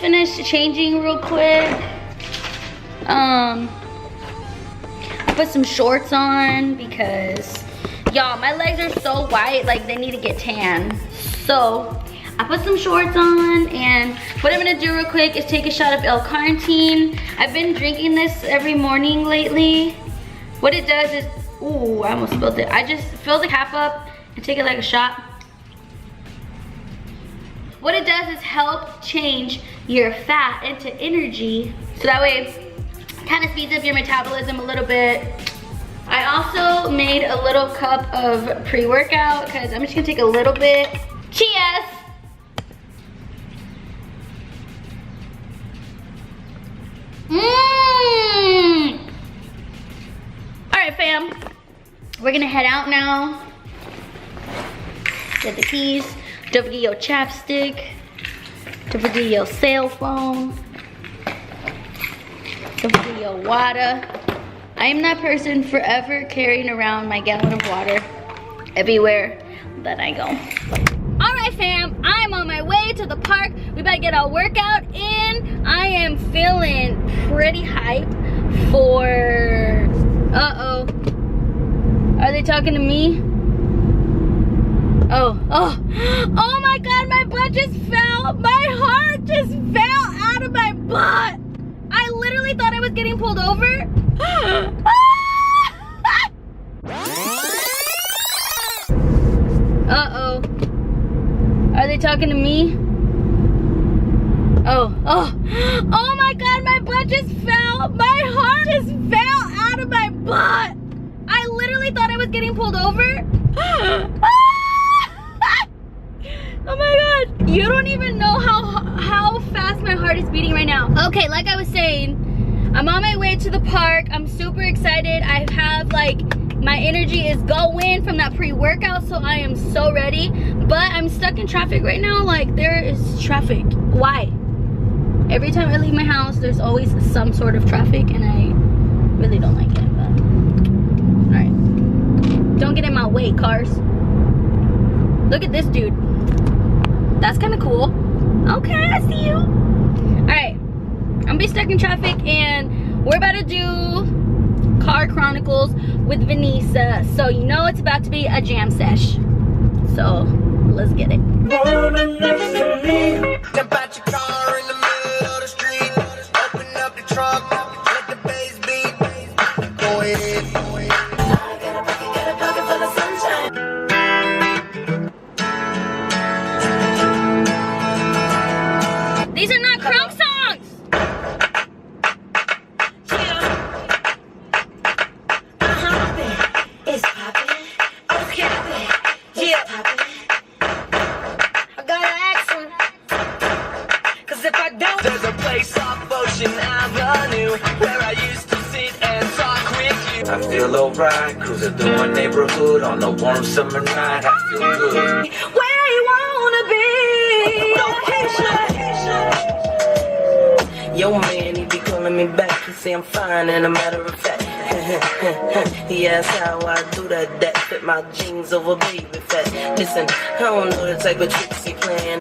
finished changing real quick. I put some shorts on because, y'all, my legs are so white, like they need to get tan. So I put some shorts on, and what I'm gonna do real quick is take a shot of L-carnitine. I've been drinking this every morning lately. What it does is, ooh, I almost spilled it. I just fill the cap up and take it like a shot. What it does is help change your fat into energy, so that way it kind of speeds up your metabolism a little bit. I also made a little cup of pre-workout because I'm just gonna take a little bit. Cheers! Alright fam, we're gonna head out now. Get the keys. Don't forget your chapstick. Don't forget your cell phone. Don't forget your water. I am that person forever carrying around my gallon of water everywhere that I go. Alright fam, I'm on my way to the park. We better get our workout in. I am feeling pretty hype for, uh-oh. Are they talking to me? Oh my God, my butt just fell. My heart just fell out of my butt. I literally thought I was getting pulled over. Uh-oh. Are they talking to me? Oh my God, my butt just fell. My heart just fell out of my butt. I literally thought I was getting pulled over. Oh my God, you don't even know how fast my heart is beating right now. Okay, like I was saying, I'm on my way to the park. I'm super excited. I have like, my energy is going from that pre-workout, so I am so ready. But I'm stuck in traffic right now. Like, there is traffic. Why? Every time I leave my house, there's always some sort of traffic, and I really don't like it, but all right. Don't get in my way, cars. Look at this dude. That's kind of cool. Okay, I see you. All right, I'm gonna be stuck in traffic, and we're about to do Car Chronicles with Venissa. So you know it's about to be a jam sesh. So let's get it. Morning next to me. Jump out your car in the middle of the street. Open up the trunk, let the bass beat. Go ahead. Got a pocket full of sunshine. These are not crunk songs. It's poppin', okay, yeah, poppin'. I gotta ask one, 'cause if I don't, there's a place off Ocean Avenue where I used to sit and talk with you. I feel alright, cruising through my neighborhood on a warm summer night. I feel good. Where you wanna be? Location. Yo man, he be calling me back. He say I'm fine, and a matter of fact. He asked how I do that fit my jeans over baby fat. Listen, I don't know the type of tricks he playing.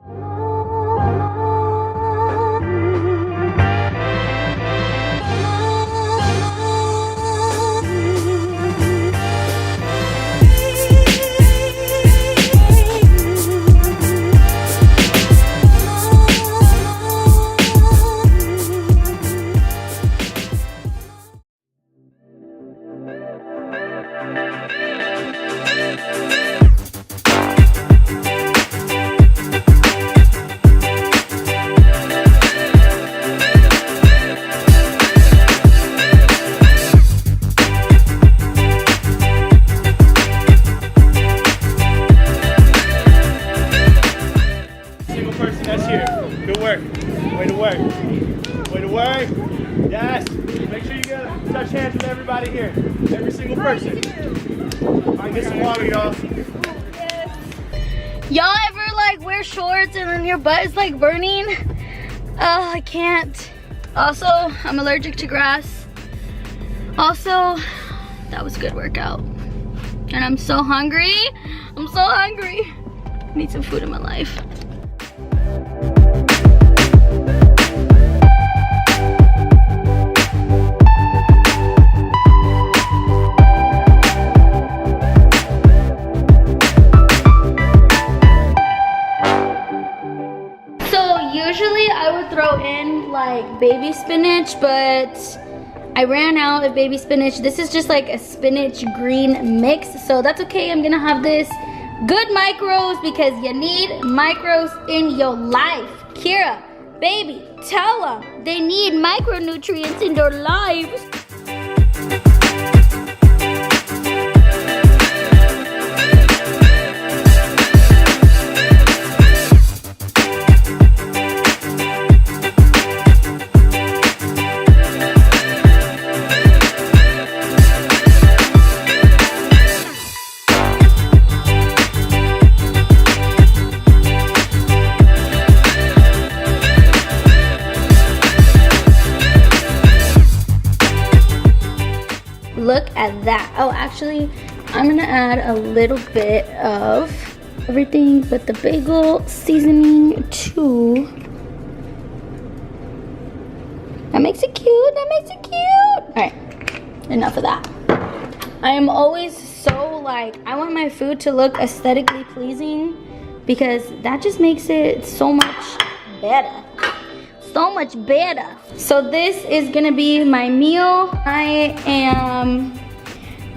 Yes. Make sure you touch hands with everybody here. Every single person. All right, get some water, y'all. Y'all ever like wear shorts and then your butt is like burning? Oh, I can't. Also, I'm allergic to grass. Also, that was a good workout. And I'm so hungry. I'm so hungry. I need some food in my life. like baby spinach, but I ran out of baby spinach. This is just like a spinach green mix, so that's okay. I'm gonna have this. Good micros, because you need micros in your life. Kira, baby, tell them they need micronutrients in their lives. Look at that. Oh, actually, I'm gonna add a little bit of everything but the bagel seasoning too. That makes it cute, that makes it cute. All right, enough of that. I am always so like, I want my food to look aesthetically pleasing because that just makes it so much better. So much better. So this is gonna be my meal. I am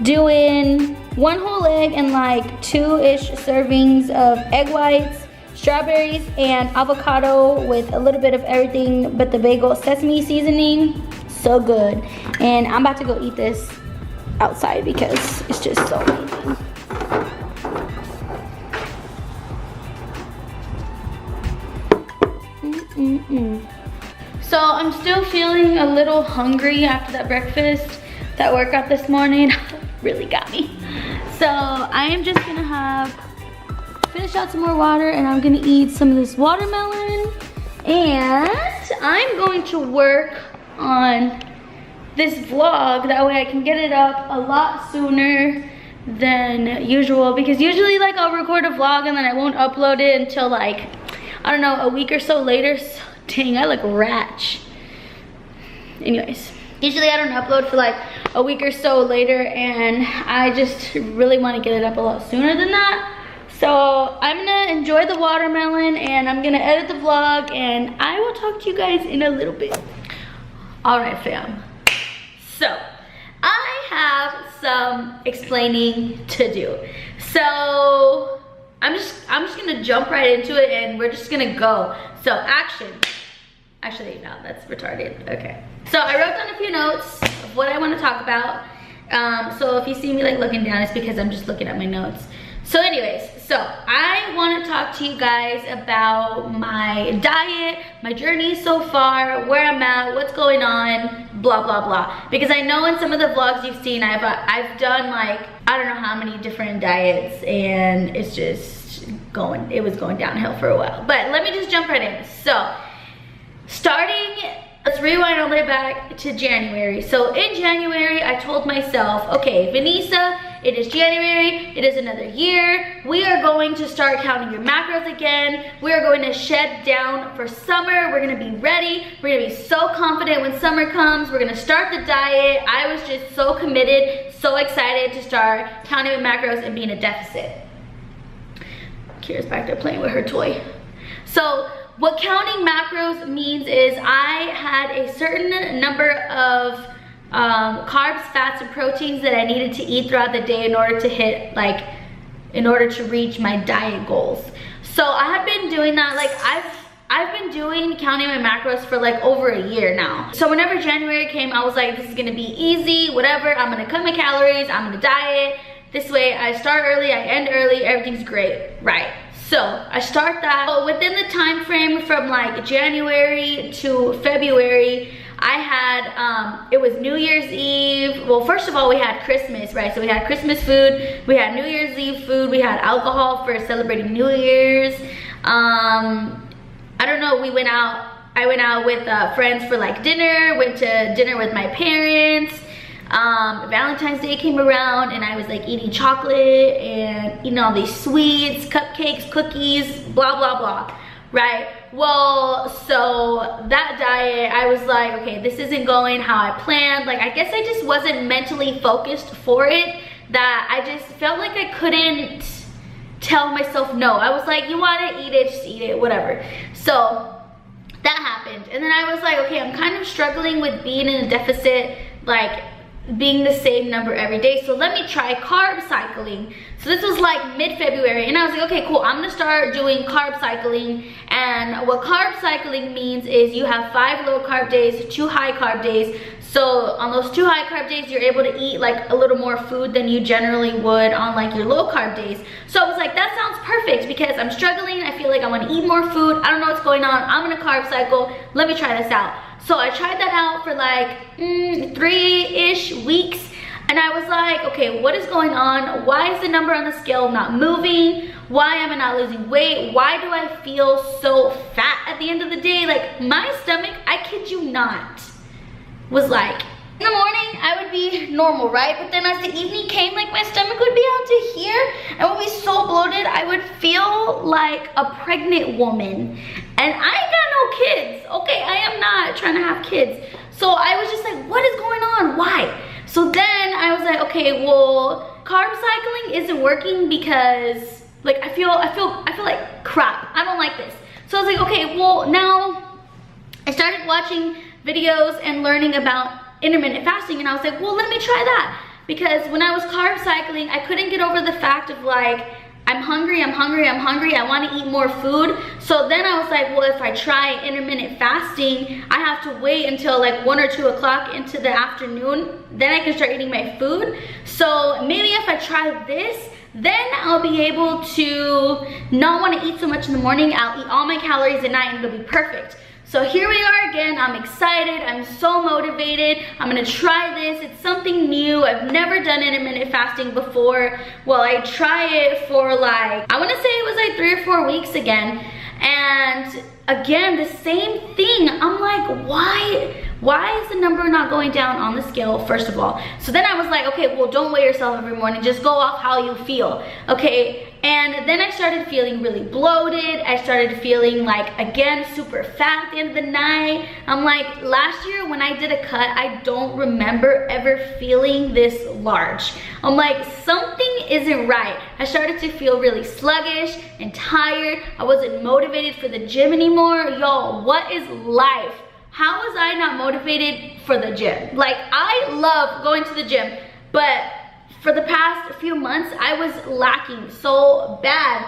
doing 1 whole egg and like 2-ish servings of egg whites, strawberries, and avocado with a little bit of everything but the bagel sesame seasoning. So good. And I'm about to go eat this outside because it's just so amazing. So I'm still feeling a little hungry after that breakfast. That workout this morning really got me. So I am just gonna finish out some more water, and I'm gonna eat some of this watermelon. And I'm going to work on this vlog. That way I can get it up a lot sooner than usual. Because usually like I'll record a vlog and then I won't upload it until like, I don't know, a week or so later. So, dang, I look ratch. Anyways, usually I don't upload for like a week or so later, and I just really want to get it up a lot sooner than that. So I'm gonna enjoy the watermelon and I'm gonna edit the vlog, and I will talk to you guys in a little bit. All right, fam. So I have some explaining to do. So I'm just gonna jump right into it, and we're just gonna go. So actually no, that's retarded. Okay. So I wrote down a few notes of what I want to talk about. So if you see me like looking down, it's because I'm just looking at my notes. So anyways, so I want to talk to you guys about my diet, my journey so far, where I'm at, what's going on, blah blah blah. Because I know in some of the vlogs you've seen, I've done like, I don't know how many different diets, and it's just it was going downhill for a while. But let me just jump right in. So let's rewind all the way back to January. So in January, I told myself, okay, Venissa, it is January, it is another year. We are going to start counting your macros again. We are going to shed down for summer. We're gonna be ready. We're gonna be so confident when summer comes. We're gonna start the diet. I was just so committed, so excited to start counting my macros and be in a deficit. Kira's back there playing with her toy. So what counting macros means is I had a certain number of carbs, fats, and proteins that I needed to eat throughout the day in order to reach my diet goals. So I have been doing that. Like I've been doing counting my macros for like over a year now. So whenever January came, I was like, this is gonna be easy, whatever. I'm gonna cut my calories, I'm gonna diet. This way I start early, I end early, everything's great, right? So I start that. So within the time frame from like January to February, I had, it was New Year's Eve. Well, first of all, we had Christmas, right? So we had Christmas food, we had New Year's Eve food, we had alcohol for celebrating New Year's. I don't know, I went out with friends for like dinner, went to dinner with my parents. Valentine's Day came around and I was like eating chocolate and eating all these sweets, cupcakes, cookies, blah blah blah, right? Well, so that diet, I was like, okay, this isn't going how I planned. Like, I guess I just wasn't mentally focused for it, that I just felt like I couldn't tell myself no. I was like, you want to eat it, just eat it, whatever. So that happened. happened. And then I was like, okay, I'm kind of struggling with being in a deficit, like being the same number every day. So let me try carb cycling. So this was like mid-February, and I was like, okay, cool, I'm gonna start doing carb cycling. And what carb cycling means is you have 5 low carb days, 2 high carb days. So on those 2 high carb days, you're able to eat like a little more food than you generally would on like your low carb days. So I was like, that sounds perfect, because I'm struggling. I feel like I want to eat more food. I don't know what's going on. I'm gonna carb cycle. Let me try this out. So I tried that out for like 3-ish weeks. And I was like, okay, what is going on? Why is the number on the scale not moving? Why am I not losing weight? Why do I feel so fat at the end of the day? Like my stomach, I kid you not, was like, in the morning I would be normal, right? But then as the evening came, like my stomach would be out to here and would be so bloated. I would feel like a pregnant woman. And I ain't got no kids, okay? I am not trying to have kids. So I was just like, what is going on? Why? So then I was like, okay, well, carb cycling isn't working because like I feel like crap. I don't like this. So I was like, okay, well, now I started watching videos and learning about intermittent fasting, and I was like, well, let me try that. Because when I was carb cycling, I couldn't get over the fact of like, I'm hungry, I want to eat more food. So then I was like, well, if I try intermittent fasting, I have to wait until like 1 or 2 o'clock into the afternoon, then I can start eating my food. So maybe if I try this, then I'll be able to not want to eat so much in the morning. I'll eat all my calories at night and it'll be perfect. So here we are again. I'm excited. I'm so motivated. I'm gonna try this. It's something new. I've never done intermittent fasting before. Well, I try it for like, I wanna say it was like 3 or 4 weeks again. And again, the same thing. I'm like, why is the number not going down on the scale, first of all? So then I was like, okay, well, don't weigh yourself every morning. Just go off how you feel, okay? And then I started feeling really bloated. I started feeling like, again, super fat at the end of the night. I'm like, last year when I did a cut, I don't remember ever feeling this large. I'm like, something isn't right. I started to feel really sluggish and tired. I wasn't motivated for the gym anymore. Y'all, what is life? How was I not motivated for the gym? Like, I love going to the gym, but for the past few months, I was lacking so bad.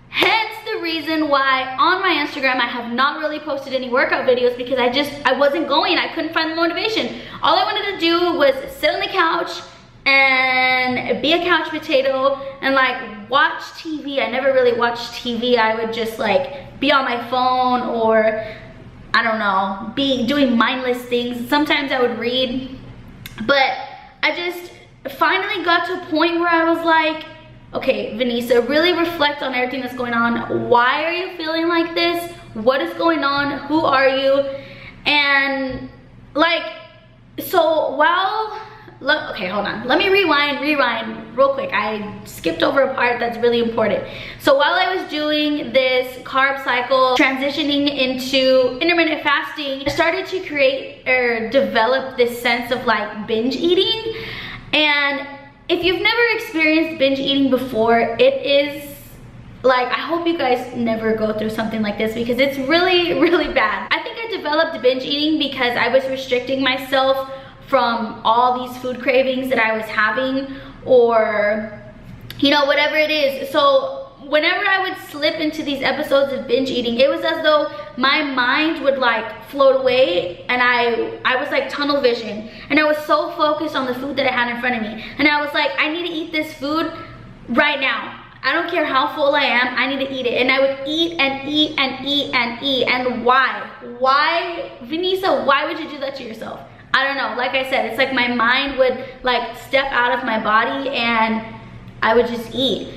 Hence the reason why on my Instagram, I have not really posted any workout videos, because I wasn't going. I couldn't find the motivation. All I wanted to do was sit on the couch and be a couch potato and like watch TV. I never really watched TV. I would just like be on my phone, or I don't know, be doing mindless things. Sometimes I would read, but I just finally got to a point where I was like, okay, Venissa, really reflect on everything that's going on. Why are you feeling like this? What is going on? Who are you? And like, so while, okay, hold on. Let me rewind real quick. I skipped over a part that's really important. So while I was doing this carb cycle, transitioning into intermittent fasting, I started to create or develop this sense of like binge eating. And if you've never experienced binge eating before, it is like, I hope you guys never go through something like this, because it's really, really bad. I think I developed binge eating because I was restricting myself from all these food cravings that I was having, or, you know, whatever it is. So whenever I would slip into these episodes of binge eating, it was as though my mind would like float away, and I was like tunnel vision, and I was so focused on the food that I had in front of me, and I was like, I need to eat this food right now. I don't care how full I am, I need to eat it. And I would eat and eat and eat and eat. And why? Why, Venissa, why would you do that to yourself? I don't know. Like I said, it's like my mind would like step out of my body and I would just eat.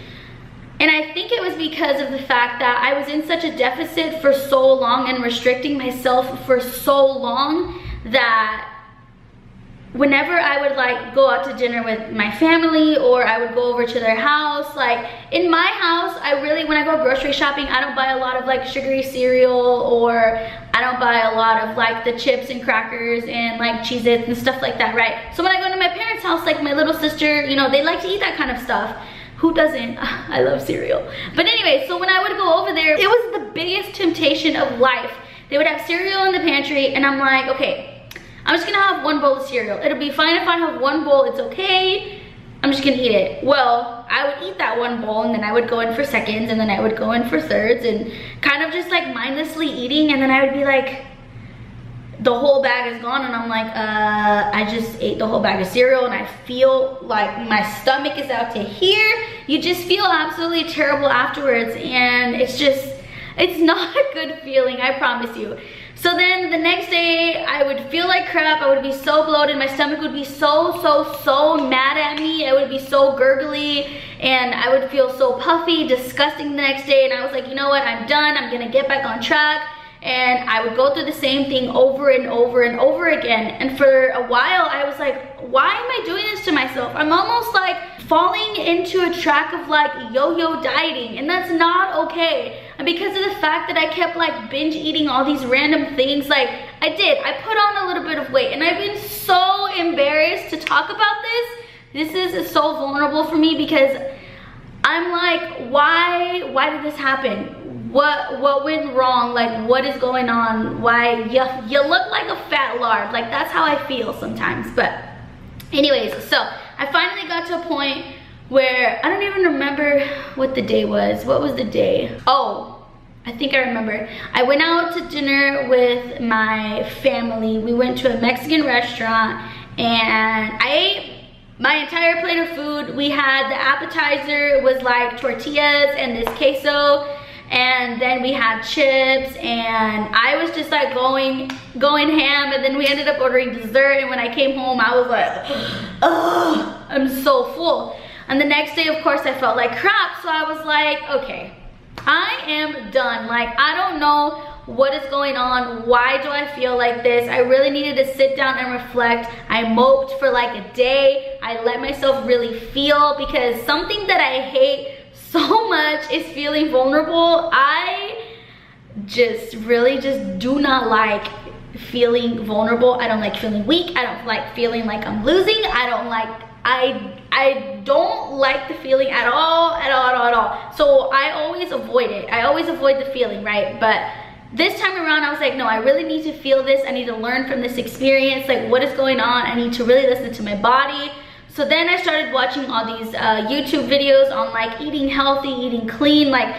And I think it was because of the fact that I was in such a deficit for so long and restricting myself for so long, that whenever I would like go out to dinner with my family, or I would go over to their house, like in my house, I really, when I go grocery shopping, I don't buy a lot of like sugary cereal, or I don't buy a lot of like the chips and crackers and like Cheez-Its and stuff like that, right? So when I go to my parents' house, like my little sister, you know, they like to eat that kind of stuff. Who doesn't? I love cereal. But anyway, so when I would go over there, it was the biggest temptation of life They would have cereal in the pantry, and I'm like, okay, I'm just gonna have one bowl of cereal. It'll be fine if I have one bowl, it's okay. I'm just gonna eat it. Well, I would eat that one bowl, and then I would go in for seconds, and then I would go in for thirds, and kind of just like mindlessly eating, and then I would be like, the whole bag is gone, and I'm like, I just ate the whole bag of cereal, and I feel like my stomach is out to here. You just feel absolutely terrible afterwards, and it's not a good feeling, I promise you. So then the next day, I would feel like crap. I would be so bloated. My stomach would be so mad at me. I would be so gurgly, and I would feel so puffy, disgusting the next day. And I was like, you know what? I'm done. I'm gonna get back on track. And I would go through the same thing over and over and over again. And for a while, I was like, why am I doing this to myself? I'm almost like falling into a track of like yo-yo dieting, and that's not okay. And because of the fact that I kept like binge eating all these random things, like I put on a little bit of weight, and I've been so embarrassed to talk about this. This is so vulnerable for me, because I'm like, why did this happen? What went wrong? Like, what is going on? Why you look like a fat lard? Like, that's how I feel sometimes. But anyways, so I finally got to a point where I don't even remember what the day was. What was the day? Oh, I think I remember. I went out to dinner with my family. We went to a Mexican restaurant, and I ate my entire plate of food. We had the appetizer, was like tortillas and this queso, and then we had chips, and I was just like going ham, and then we ended up ordering dessert, and when I came home, I was like, oh, I'm so full. And the next day, of course, I felt like crap, so I was like, okay, I am done. Like, I don't know what is going on. Why do I feel like this? I really needed to sit down and reflect. I moped for like a day. I let myself really feel, because something that I hate so much is feeling vulnerable. I really do not like feeling vulnerable. I don't like feeling weak. I don't like feeling like I'm losing. I don't like the feeling at all. So I always avoid it. I always avoid the feeling, right? But this time around, I was like, no, I really need to feel this. I need to learn from this experience. Like, what is going on? I need to really listen to my body. So then I started watching all these YouTube videos on like eating healthy, eating clean. Like,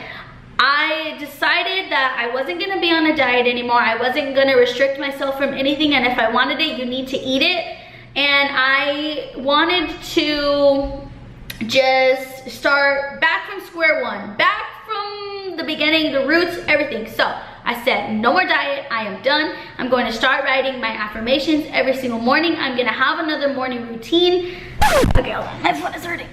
I decided that I wasn't gonna be on a diet anymore. I wasn't gonna restrict myself from anything, and if I wanted it, you need to eat it. And I wanted to just start back from square one, back from the beginning, the roots, everything. So I said, no more diet, I am done. I'm going to start writing my affirmations every single morning. I'm gonna have another morning routine. Okay, hold on, my foot is hurting.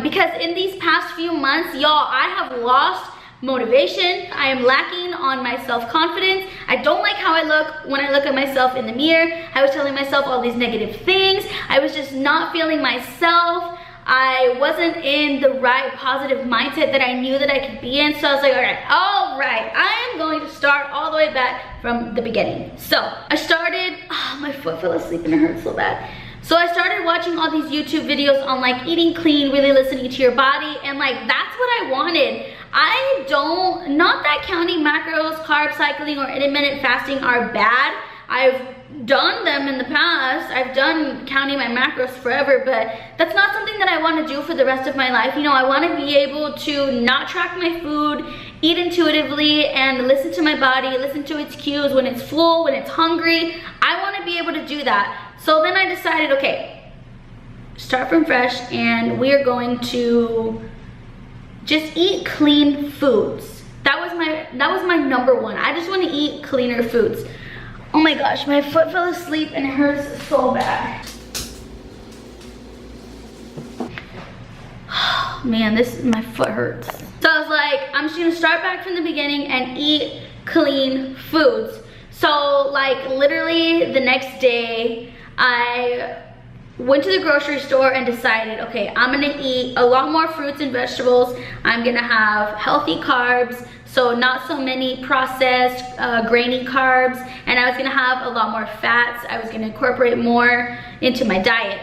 Because in these past few months, y'all, I have lost motivation. I am lacking on my self-confidence. I don't like how I look when I look at myself in the mirror. I was telling myself all these negative things. I was just not feeling myself. I wasn't in the right positive mindset that I knew that I could be in. So I was like, all right, I am going to start all the way back from the beginning. So I started, my foot fell asleep and it hurts so bad. So I started watching all these YouTube videos on like eating clean, really listening to your body, and like that's what I wanted. Not that counting macros, carb cycling, or intermittent fasting are bad. I've done them in the past. I've done counting my macros forever, but that's not something that I want to do for the rest of my life. You know, I want to be able to not track my food, eat intuitively, and listen to my body, listen to its cues when it's full, when it's hungry. I want to be able to do that. So then I decided, okay, start from fresh, and we are going to just eat clean foods. That was my number one. I just want to eat cleaner foods. Oh my gosh, my foot fell asleep and it hurts so bad. Man, my foot hurts. So I was like, I'm just gonna start back from the beginning and eat clean foods. So like literally the next day, I went to the grocery store and decided, okay, I'm gonna eat a lot more fruits and vegetables. I'm gonna have healthy carbs, so not so many processed, grainy carbs, and I was gonna have a lot more fats. I was gonna incorporate more into my diet.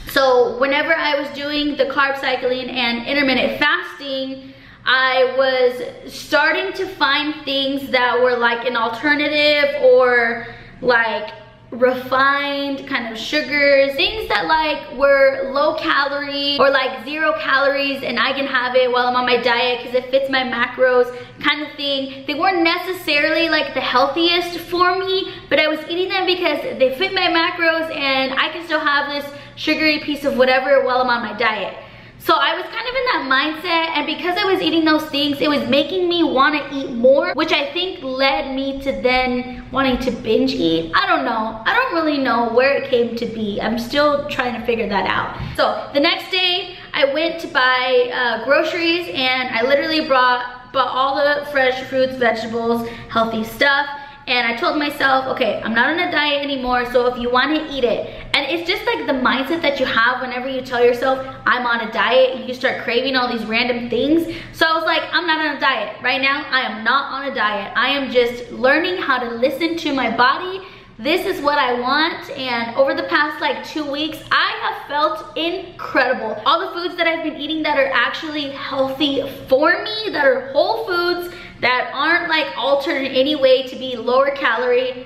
So whenever I was doing the carb cycling and intermittent fasting, I was starting to find things that were like an alternative or like refined kind of sugars, things that like were low calorie or like 0 calories and I can have it while I'm on my diet because it fits my macros kind of thing. They weren't necessarily like the healthiest for me, but I was eating them because they fit my macros and I can still have this sugary piece of whatever while I'm on my diet. So I was kind of in that mindset, and because I was eating those things, it was making me want to eat more, which I think led me to then wanting to binge eat. I don't know. I don't really know where it came to be. I'm still trying to figure that out. So the next day, I went to buy groceries, and I literally bought all the fresh fruits, vegetables, healthy stuff. And I told myself, okay, I'm not on a diet anymore, so if you want to eat it. And it's just like the mindset that you have whenever you tell yourself, I'm on a diet, you start craving all these random things. So I was like, I'm not on a diet. Right now, I am not on a diet. I am just learning how to listen to my body. This is what I want, and over the past like 2 weeks, I have felt incredible. All the foods that I've been eating that are actually healthy for me, that are whole foods, that aren't like altered in any way to be lower calorie,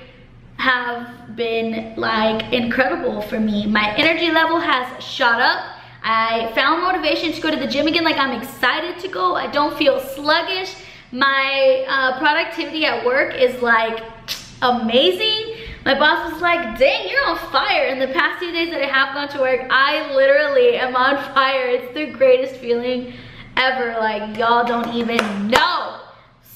have been like incredible for me. My energy level has shot up. I found motivation to go to the gym again. Like, I'm excited to go. I don't feel sluggish. My productivity at work is like amazing. My boss was like, dang, you're on fire. In the past 2 days that I have gone to work, I literally am on fire. It's the greatest feeling ever. Like, y'all don't even know.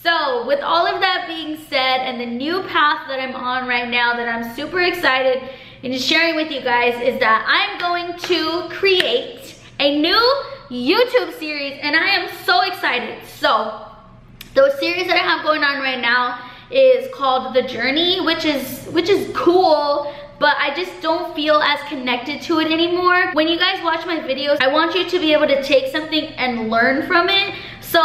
So with all of that being said, and the new path that I'm on right now that I'm super excited and just sharing with you guys, is that I'm going to create a new YouTube series, and I am so excited. So the series that I have going on right now is called The Journey, which is cool, but I just don't feel as connected to it anymore. When you guys watch my videos, I want you to be able to take something and learn from it. So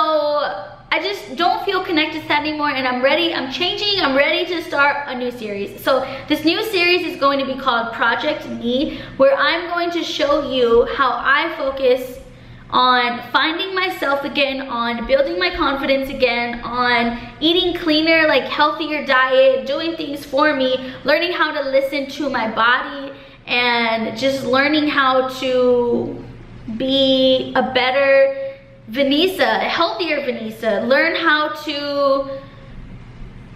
I just don't feel connected to that anymore, and I'm ready. I'm changing. I'm ready to start a new series. So this new series is going to be called Project Me, where I'm going to show you how I focus on finding myself again, on building my confidence again, on eating cleaner, like healthier diet, doing things for me, learning how to listen to my body, and just learning how to be a better Venissa, a healthier Venissa. Learn how to,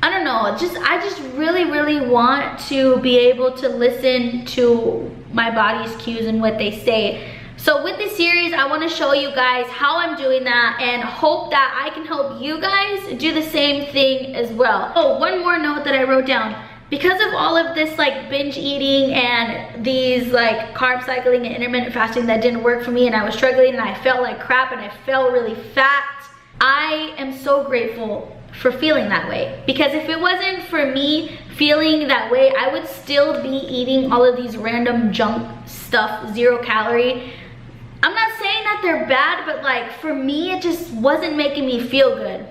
I don't know, I just really want to be able to listen to my body's cues and what they say. So with this series, I want to show you guys how I'm doing that, and hope that I can help you guys do the same thing as well. Oh, one more note that I wrote down. Because of all of this like binge eating and these like carb cycling and intermittent fasting that didn't work for me, and I was struggling and I felt like crap and I felt really fat, I am so grateful for feeling that way. Because if it wasn't for me feeling that way, I would still be eating all of these random junk stuff, 0 calorie. I'm not saying that they're bad, but like for me, it just wasn't making me feel good.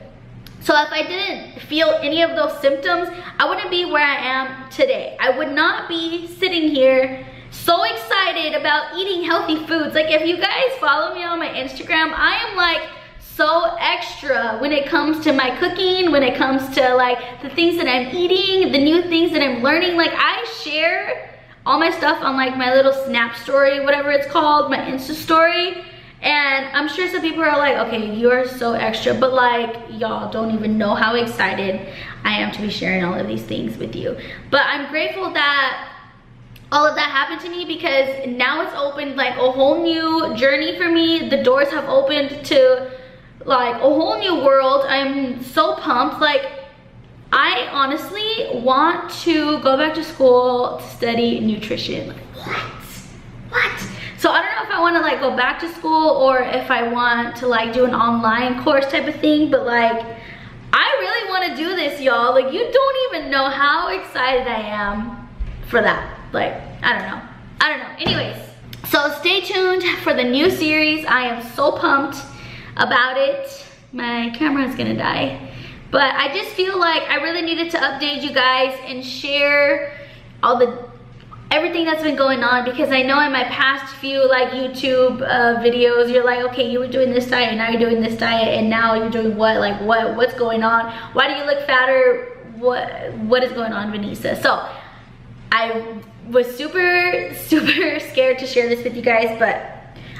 So if I didn't feel any of those symptoms, I wouldn't be where I am today. I would not be sitting here so excited about eating healthy foods. Like, if you guys follow me on my Instagram, I am like so extra when it comes to my cooking, when it comes to like the things that I'm eating, the new things that I'm learning. Like, I share all my stuff on like my little Snap story, whatever it's called, my Insta story. And I'm sure some people are like, okay, you're so extra, but like, y'all don't even know how excited I am to be sharing all of these things with you. But I'm grateful that all of that happened to me, because now it's opened like a whole new journey for me. The doors have opened to like a whole new world. I'm so pumped. Like, I honestly want to go back to school to study nutrition. Like, what? So I don't know if I want to like go back to school or if I want to like do an online course type of thing, but like, I really want to do this, y'all. Like, you don't even know how excited I am for that. Like, I don't know. Anyways, so stay tuned for the new series. I am so pumped about it. My camera is gonna die. But I just feel like I really needed to update you guys and share everything that's been going on, because I know in my past few like YouTube videos, you're like, okay, you were doing this diet, now you're doing this diet, and now you're doing what? Like what's going on? Why do you look fatter? What is going on, Venissa? So I was super scared to share this with you guys, but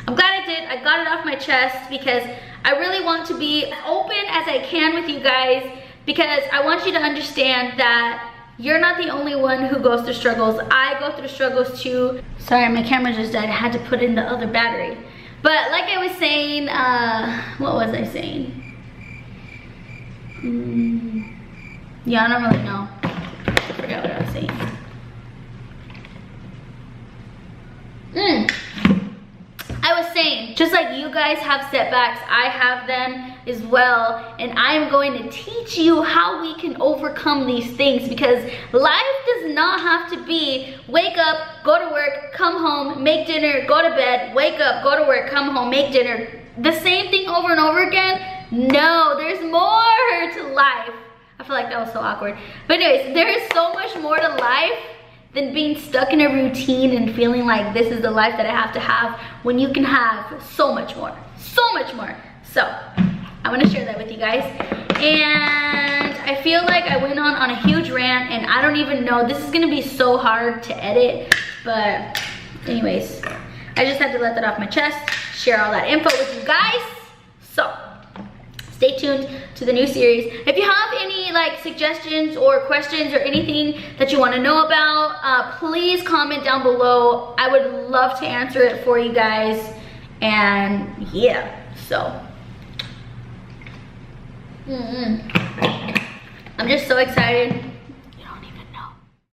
I'm glad I did. I got it off my chest because I really want to be as open as I can with you guys, because I want you to understand that you're not the only one who goes through struggles. I go through struggles too. Sorry, my camera just died. I had to put in the other battery. But like I was saying, what was I saying? Yeah, I don't really know. I forgot what I was saying. I was saying, just like you guys have setbacks, I have them as well, and I'm going to teach you how we can overcome these things, because life does not have to be wake up, go to work, come home, make dinner, go to bed, wake up, go to work, come home, make dinner, the same thing over and over again. No, there's more to life. I feel like that was so awkward. But anyways, there is so much more to life than being stuck in a routine and feeling like this is the life that I have to have, when you can have so much more, so much more. So I want to share that with you guys. And I feel like I went on a huge rant, and I don't even know, this is gonna be so hard to edit, but anyways, I just had to let that off my chest, share all that info with you guys. So stay tuned to the new series. If you have any like suggestions or questions or anything that you want to know about, please comment down below. I would love to answer it for you guys. And yeah, so I'm just so excited.